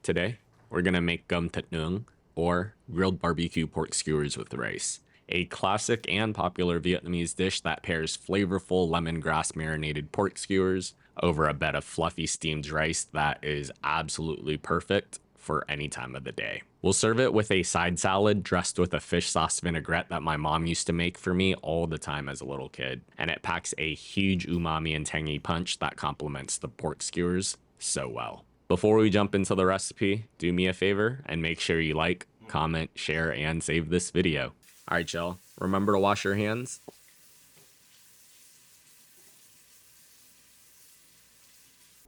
Today, we're gonna make Cơm Thịt Nướng, or grilled barbecue pork skewers with rice. A classic and popular Vietnamese dish that pairs flavorful lemongrass marinated pork skewers over a bed of fluffy steamed rice that is absolutely perfect for any time of the day. We'll serve it with a side salad dressed with a fish sauce vinaigrette that my mom used to make for me all the time as a little kid, and it packs a huge umami and tangy punch that complements the pork skewers so well. Before we jump into the recipe, do me a favor and make sure you like, comment, share, and save this video. Alright y'all, remember to wash your hands.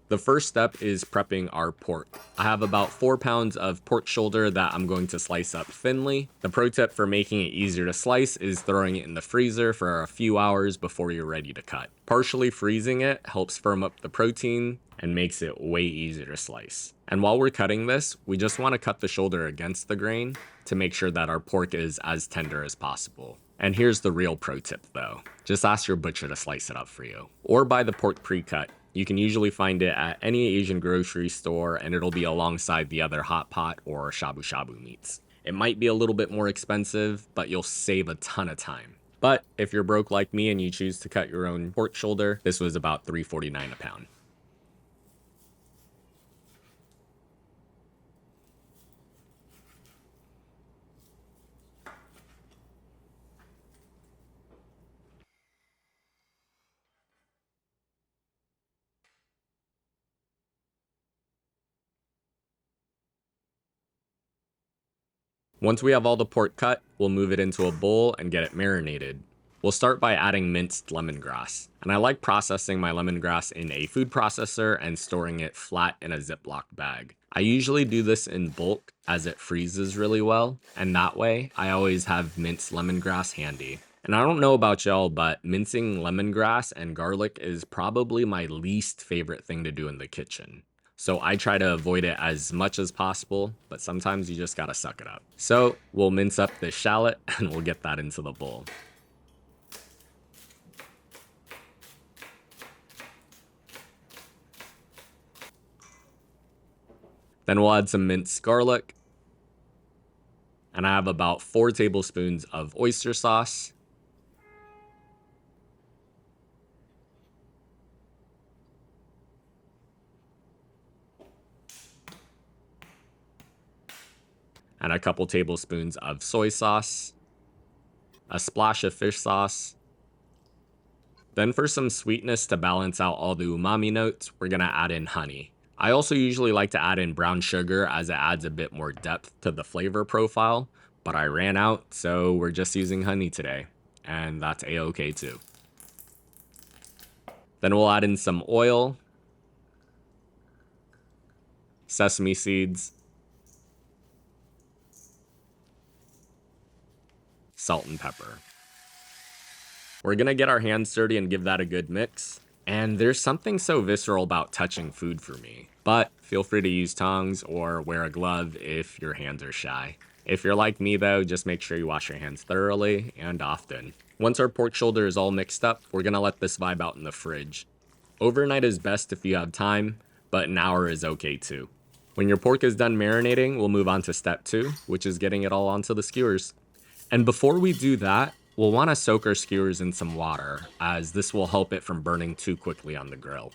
The first step is prepping our pork. I have about 4 pounds of pork shoulder that I'm going to slice up thinly. The pro tip for making it easier to slice is throwing it in the freezer for a few hours before you're ready to cut. Partially freezing it helps firm up the protein and makes it way easier to slice. And while we're cutting this, we just want to cut the shoulder against the grain to make sure that our pork is as tender as possible. And here's the real pro tip though. Just ask your butcher to slice it up for you. Or buy the pork pre-cut. You can usually find it at any Asian grocery store and it'll be alongside the other hot pot or shabu shabu meats. It might be a little bit more expensive, but you'll save a ton of time. But if you're broke like me and you choose to cut your own pork shoulder, this was about $3.49 a pound. Once we have all the pork cut, we'll move it into a bowl and get it marinated. We'll start by adding minced lemongrass. And I like processing my lemongrass in a food processor and storing it flat in a Ziploc bag. I usually do this in bulk as it freezes really well, and that way I always have minced lemongrass handy. And I don't know about y'all, but mincing lemongrass and garlic is probably my least favorite thing to do in the kitchen. So I try to avoid it as much as possible, but sometimes you just gotta suck it up. So we'll mince up this shallot and we'll get that into the bowl. Then we'll add some minced garlic. And I have about 4 tablespoons of oyster sauce. And a couple tablespoons of soy sauce, a splash of fish sauce. Then for some sweetness to balance out all the umami notes, we're gonna add in honey. I also usually like to add in brown sugar as it adds a bit more depth to the flavor profile, but I ran out, so we're just using honey today, and that's a-okay too. Then we'll add in some oil, sesame seeds, salt and pepper. We're gonna get our hands dirty and give that a good mix. And there's something so visceral about touching food for me. But feel free to use tongs or wear a glove if your hands are shy. If you're like me though, just make sure you wash your hands thoroughly and often. Once our pork shoulder is all mixed up, we're gonna let this vibe out in the fridge. Overnight is best if you have time, but an hour is okay too. When your pork is done marinating, we'll move on to step 2, which is getting it all onto the skewers. And before we do that, we'll want to soak our skewers in some water, as this will help it from burning too quickly on the grill.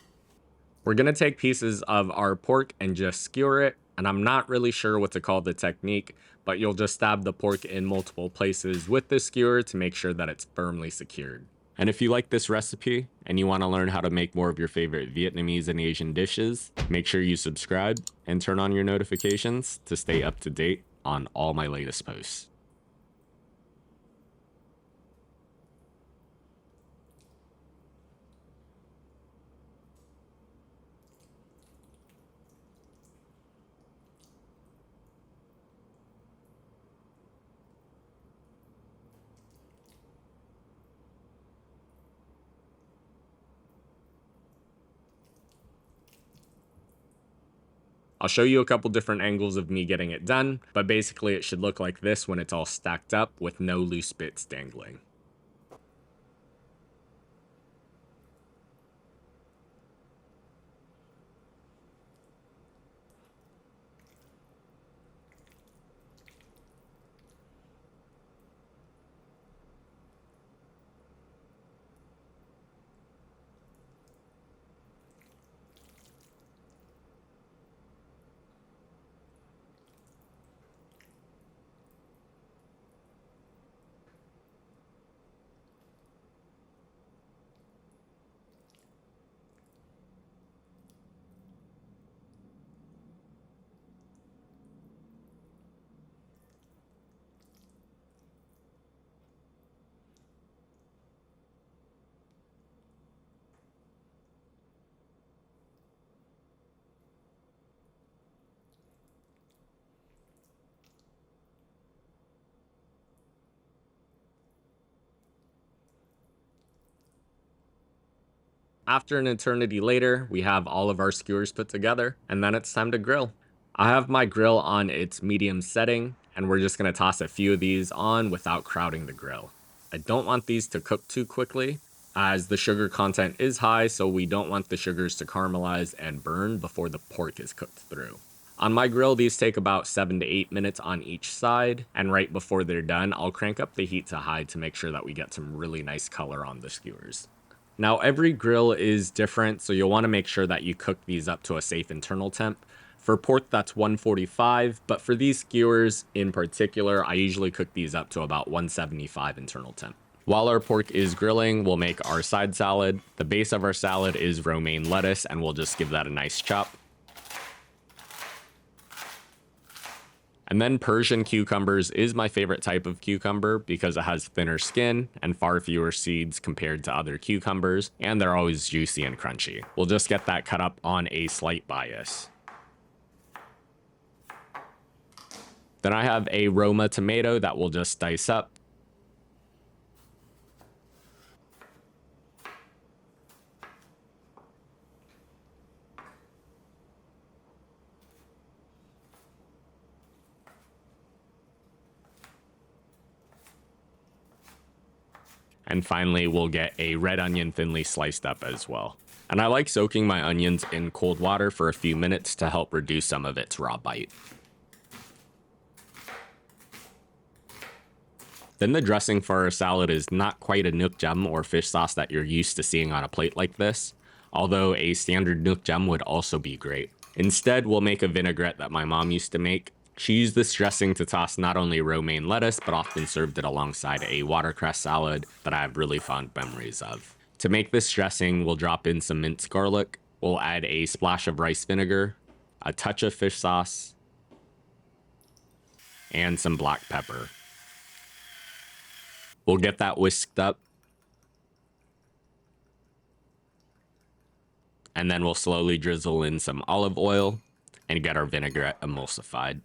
We're going to take pieces of our pork and just skewer it, and I'm not really sure what to call the technique, but you'll just stab the pork in multiple places with the skewer to make sure that it's firmly secured. And if you like this recipe and you want to learn how to make more of your favorite Vietnamese and Asian dishes, make sure you subscribe and turn on your notifications to stay up to date on all my latest posts. I'll show you a couple different angles of me getting it done, but basically it should look like this when it's all stacked up with no loose bits dangling. After an eternity later, we have all of our skewers put together, and then it's time to grill. I have my grill on its medium setting, and we're just going to toss a few of these on without crowding the grill. I don't want these to cook too quickly, as the sugar content is high, so we don't want the sugars to caramelize and burn before the pork is cooked through. On my grill, these take about 7 to 8 minutes on each side, and right before they're done, I'll crank up the heat to high to make sure that we get some really nice color on the skewers. Now, every grill is different, so you'll want to make sure that you cook these up to a safe internal temp. For pork, that's 145, but for these skewers in particular, I usually cook these up to about 175 internal temp. While our pork is grilling, we'll make our side salad. The base of our salad is romaine lettuce, and we'll just give that a nice chop. And then Persian cucumbers is my favorite type of cucumber because it has thinner skin and far fewer seeds compared to other cucumbers, and they're always juicy and crunchy. We'll just get that cut up on a slight bias. Then I have a Roma tomato that we'll just dice up. And finally, we'll get a red onion thinly sliced up as well. And I like soaking my onions in cold water for a few minutes to help reduce some of its raw bite. Then the dressing for our salad is not quite a nuoc cham or fish sauce that you're used to seeing on a plate like this, although a standard nuoc cham would also be great. Instead, we'll make a vinaigrette that my mom used to make. She used this dressing to toss not only romaine lettuce, but often served it alongside a watercress salad that I have really fond memories of. To make this dressing, we'll drop in some minced garlic, we'll add a splash of rice vinegar, a touch of fish sauce, and some black pepper. We'll get that whisked up, and then we'll slowly drizzle in some olive oil and get our vinaigrette emulsified.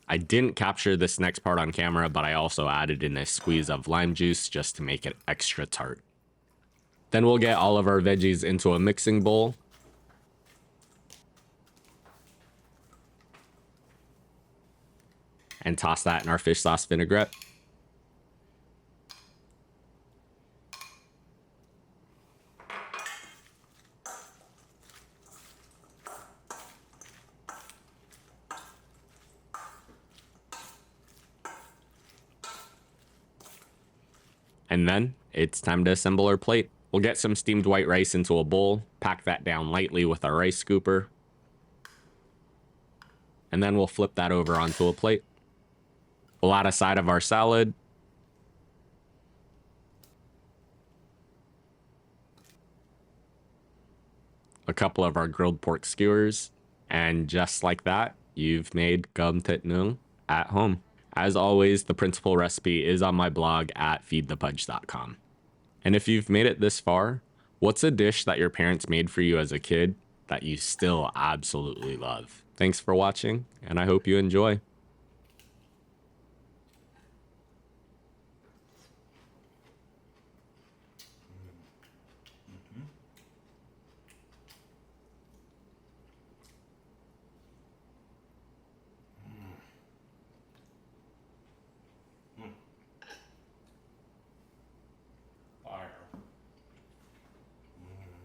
I didn't capture this next part on camera, but I also added in a squeeze of lime juice just to make it extra tart. Then we'll get all of our veggies into a mixing bowl. And toss that in our fish sauce vinaigrette. And then it's time to assemble our plate. We'll get some steamed white rice into a bowl, pack that down lightly with our rice scooper, and then we'll flip that over onto a plate. We'll add a side of our salad, a couple of our grilled pork skewers, and just like that, you've made Cơm Thịt Nướng at home. As always, the principal recipe is on my blog at feedthepudge.com. And if you've made it this far, what's a dish that your parents made for you as a kid that you still absolutely love? Thanks for watching, and I hope you enjoy.